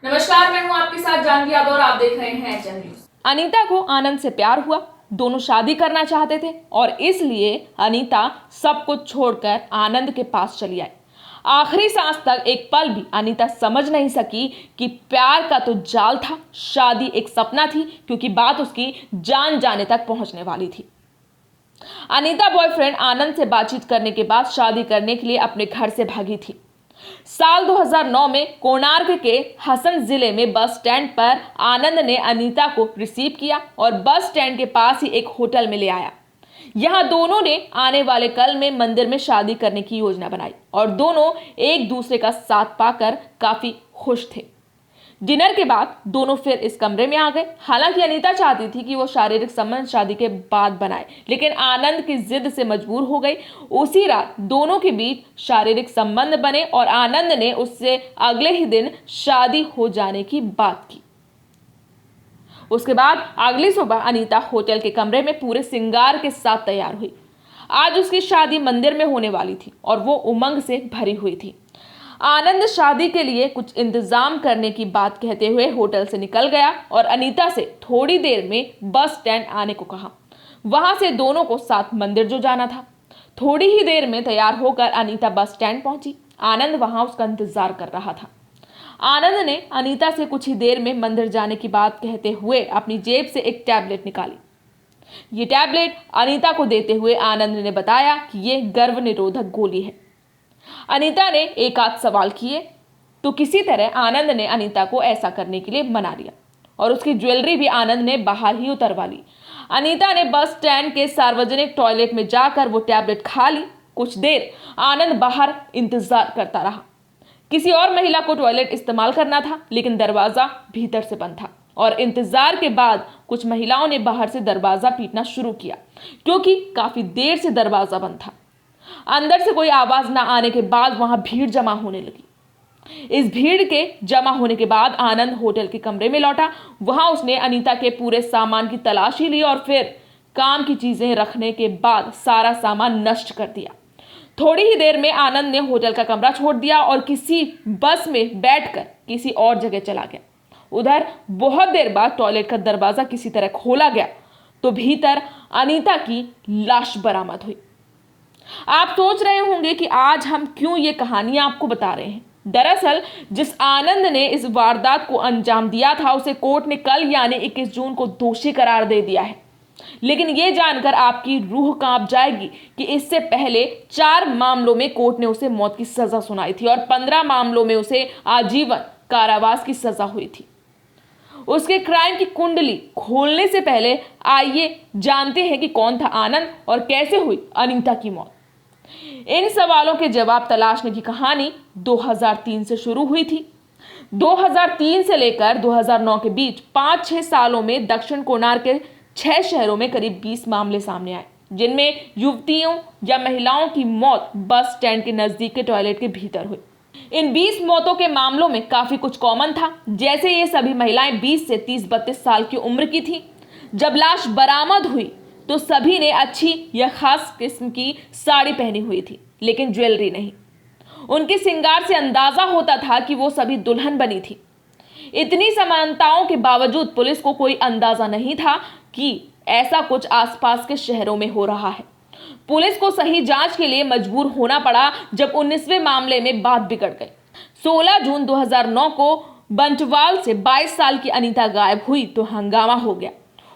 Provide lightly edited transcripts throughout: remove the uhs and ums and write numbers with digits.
नमस्कार, मैं हूं आपके साथ जानवी यादव और आप देख रहे हैं एचएन न्यूज। अनीता को आनंद से प्यार हुआ। दोनों शादी करना चाहते थे और इसलिए अनीता सब कुछ छोड़कर आनंद के पास चली आई। आखिरी सांस तक एक पल भी अनीता समझ नहीं सकी कि प्यार का तो जाल था, शादी एक सपना थी, क्योंकि बात उसकी जान जाने तक पहुंचने वाली थी। अनीता बॉयफ्रेंड आनंद से बातचीत करने के बाद शादी करने के लिए अपने घर से भागी थी। साल 2009 में कोणार्क के हसन जिले में बस स्टैंड पर आनंद ने अनीता को रिसीव किया और बस स्टैंड के पास ही एक होटल में ले आया। यहां दोनों ने आने वाले कल में मंदिर में शादी करने की योजना बनाई और दोनों एक दूसरे का साथ पाकर काफी खुश थे। डिनर के बाद दोनों फिर इस कमरे में आ गए। हालांकि अनीता चाहती थी कि वो शारीरिक संबंध शादी के बाद बनाए, लेकिन आनंद की जिद से मजबूर हो गई। उसी रात दोनों के बीच शारीरिक संबंध बने और आनंद ने उससे अगले ही दिन शादी हो जाने की बात की। उसके बाद अगली सुबह अनीता होटल के कमरे में पूरे श्रृंगार के साथ तैयार हुई। आज उसकी शादी मंदिर में होने वाली थी और वो उमंग से भरी हुई थी। आनंद शादी के लिए कुछ इंतजाम करने की बात कहते हुए होटल से निकल गया और अनीता से थोड़ी देर में बस स्टैंड आने को कहा। वहां से दोनों को साथ मंदिर जो जाना था। थोड़ी ही देर में तैयार होकर अनीता बस स्टैंड पहुंची। आनंद वहां उसका इंतजार कर रहा था। आनंद ने अनीता से कुछ ही देर में मंदिर जाने की बात कहते हुए अपनी जेब से एक टैबलेट निकाली। ये टैबलेट अनीता को देते हुए आनंद ने बताया कि ये गर्भ निरोधक गोली है। अनीता ने एक आध सवाल किए तो किसी तरह आनंद ने अनीता को ऐसा करने के लिए मना लिया और उसकी ज्वेलरी भी आनंद ने बाहर ही उतरवा ली। अनीता ने बस स्टैंड के सार्वजनिक टॉयलेट में जाकर वो टैबलेट खा ली। कुछ देर आनंद बाहर इंतजार करता रहा। किसी और महिला को टॉयलेट इस्तेमाल करना था, लेकिन दरवाजा भीतर से बंद था और इंतजार के बाद कुछ महिलाओं ने बाहर से दरवाजा पीटना शुरू किया, क्योंकि काफी देर से दरवाजा बंद था। अंदर से कोई आवाज ना आने के बाद वहां भीड़ जमा होने लगी। इस भीड़ के जमा होने के बाद आनंद होटल के कमरे में लौटा। वहां उसने अनीता के पूरे सामान की तलाशी ली और फिर काम की चीजें रखने के बाद सारा सामान नष्ट कर दिया। थोड़ी ही देर में आनंद ने होटल का कमरा छोड़ दिया और किसी बस में बैठकर किसी और जगह चला गया। उधर बहुत देर बाद टॉयलेट का दरवाजा किसी तरह खोला गया तो भीतर अनीता की लाश बरामद हुई। आप सोच रहे होंगे कि आज हम क्यों ये कहानी आपको बता रहे हैं। दरअसल जिस आनंद ने इस वारदात को अंजाम दिया था, उसे कोर्ट ने कल यानी 21 जून को दोषी करार दे दिया है। लेकिन यह जानकर आपकी रूह कांप जाएगी कि इससे पहले 4 मामलों में कोर्ट ने उसे मौत की सजा सुनाई थी और 15 मामलों में उसे आजीवन कारावास की सजा हुई थी। उसके क्राइम की कुंडली खोलने से पहले आइए जानते हैं कि कौन था आनंद और कैसे हुई अनीता की मौत। इन सवालों के जवाब तलाशने की कहानी 2003 से शुरू हुई थी। 2003 से लेकर 2009 के बीच 5-6 सालों में दक्षिण कोणार्क के 6 शहरों में करीब 20 मामले सामने आए, जिनमें युवतियों या महिलाओं की मौत बस स्टैंड के नजदीक के टॉयलेट के भीतर हुई। इन 20 मौतों के मामलों में काफी कुछ कॉमन था, जैसे ये सभी महिलाएं 20 से 30-32 साल की उम्र की थी। जब लाश बरामद हुई तो सभी ने अच्छी या खास किस्म की साड़ी पहनी हुई थी, लेकिन ज्वेलरी नहीं। उनके श्रृंगार से अंदाजा होता था कि वो सभी दुल्हन बनी थी। इतनी समानताओं के बावजूद पुलिस को कोई अंदाजा नहीं था कि ऐसा कुछ आसपास के शहरों में हो रहा है। पुलिस को सही जांच के लिए मजबूर होना पड़ा जब 19वें मामले में बात बिगड़ गई। 16 जून 2009 को बंटवाल से 22 साल की अनीता गायब हुई तो हंगामा हो गया।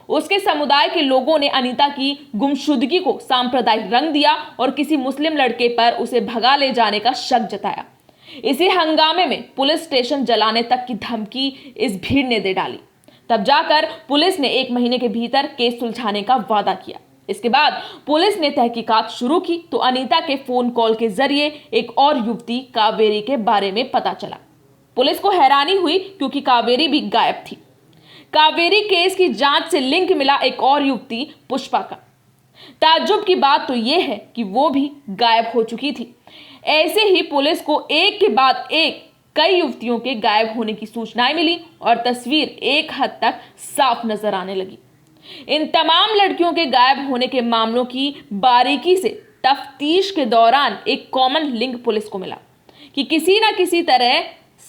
उसके समुदाय के लोगों ने अनीता की गुमशुदगी को सांप्रदायिक रंग दिया और किसी मुस्लिम लड़के पर उसे भगा ले जाने का शक जताया। इसी हंगामे में पुलिस स्टेशन जलाने तक की धमकी इस भीड़ ने दे डाली। तब जाकर पुलिस ने 1 महीने के भीतर केस सुलझाने का वादा किया। इसके बाद पुलिस ने तहकीकात शुरू की तो अनीता के फोन कॉल के जरिए एक और युवती कावेरी के बारे में पता चला। पुलिस को हैरानी हुई क्योंकि कावेरी भी गायब थी। कावेरी केस की जांच से लिंक मिला एक और युवती पुष्पा का। ताज्जुब की बात तो यह है कि वो भी गायब हो चुकी थी। ऐसे ही पुलिस को एक के बाद एक कई युवतियों के गायब होने की सूचनाएं मिली और तस्वीर एक हद तक साफ नजर आने लगी। इन तमाम लड़कियों के गायब होने के मामलों की बारीकी से तफ्तीश के दौरान एक कॉमन लिंक पुलिस को मिला कि किसी न किसी तरह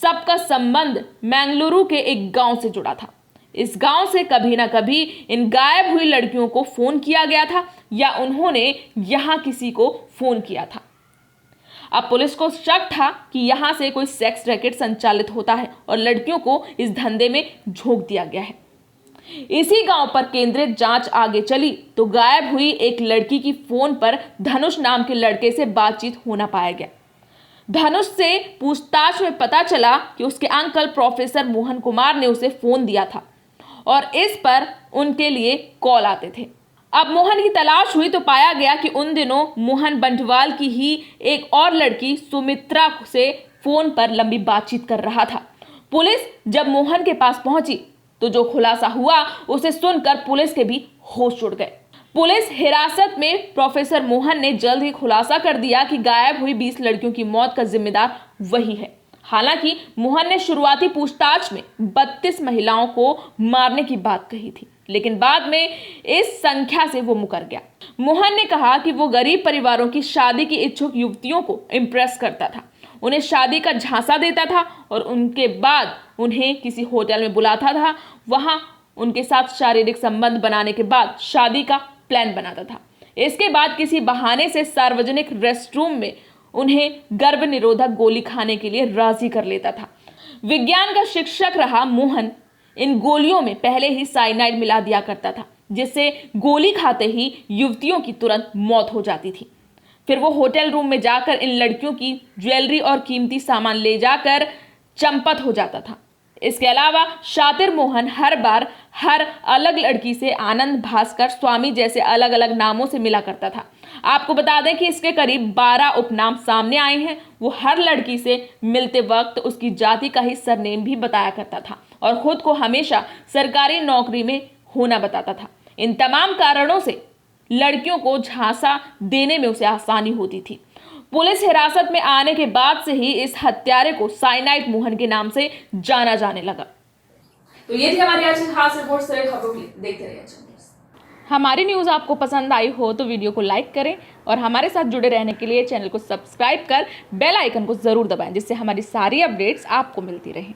सबका संबंध मंगलुरु के एक गांव से जुड़ा था। इस गांव से कभी ना कभी इन गायब हुई लड़कियों को फोन किया गया था या उन्होंने यहां किसी को फोन किया था। अब पुलिस को शक था कि यहां से कोई सेक्स रैकेट संचालित होता है और लड़कियों को इस धंधे में झोंक दिया गया है। इसी गांव पर केंद्रित जांच आगे चली तो गायब हुई एक लड़की की फोन पर धनुष नाम के लड़के से बातचीत होना पाया गया। धनुष से पूछताछ में पता चला कि उसके अंकल प्रोफेसर मोहन कुमार ने उसे फोन दिया था और इस पर उनके लिए कॉल आते थे। अब मोहन की तलाश हुई तो पाया गया कि उन दिनों मोहन बंटवाल की ही एक और लड़की सुमित्रा से फोन पर लंबी बातचीत कर रहा था। पुलिस जब मोहन के पास पहुंची तो जो खुलासा हुआ उसे सुनकर पुलिस के भी होश उड़ गए। पुलिस हिरासत में प्रोफेसर मोहन ने जल्द ही खुलासा कर दिया कि गायब हुई 20 लड़कियों की मौत का जिम्मेदार वही है। हालांकि मोहन ने शुरुआती पूछताछ में 32 महिलाओं को मारने की बात कही थी, लेकिन बाद में इस संख्या से वो मुकर गया। मोहन ने कहा कि वो गरीब परिवारों की शादी की इच्छुक युवतियों को इम्प्रेस करता था, उन्हें शादी का झांसा देता था और उनके बाद उन्हें किसी होटल में बुलाता था। वहां उनके साथ शारीरिक संबंध बनाने के बाद शादी का प्लान बनाता था। इसके बाद किसी बहाने से सार्वजनिक रेस्टरूम में उन्हें गर्भ निरोधक गोली खाने के लिए राजी कर लेता था। विज्ञान का शिक्षक रहा मोहन इन गोलियों में पहले ही साइनाइड मिला दिया करता था, जिससे गोली खाते ही युवतियों की तुरंत मौत हो जाती थी। फिर वो होटल रूम में जाकर इन लड़कियों की ज्वेलरी और कीमती सामान ले जाकर चंपत हो जाता था। इसके अलावा शातिर मोहन हर बार हर अलग लड़की से आनंद, भास्कर, स्वामी जैसे अलग अलग नामों से मिला करता था। आपको बता दें कि इसके करीब 12 उपनाम सामने आए हैं। वो हर लड़की से मिलते वक्त उसकी जाति का ही सरनेम भी बताया करता था और खुद को हमेशा सरकारी नौकरी में होना बताता था। इन तमाम कारणों से लड़कियों को झांसा देने में उसे आसानी होती थी। पुलिस हिरासत में आने के बाद से ही इस हत्यारे को साइनाइड मोहन के नाम से जाना जाने लगा। तो ये थी हमारी आज की खास रिपोर्ट। से खबरों की देखते रहिए चैनल। हमारी न्यूज़ आपको पसंद आई हो तो वीडियो को लाइक करें और हमारे साथ जुड़े रहने के लिए चैनल को सब्सक्राइब कर बेल आइकन को जरूर दबाएं, जिससे हमारी सारी अपडेट्स आपको मिलती रहें।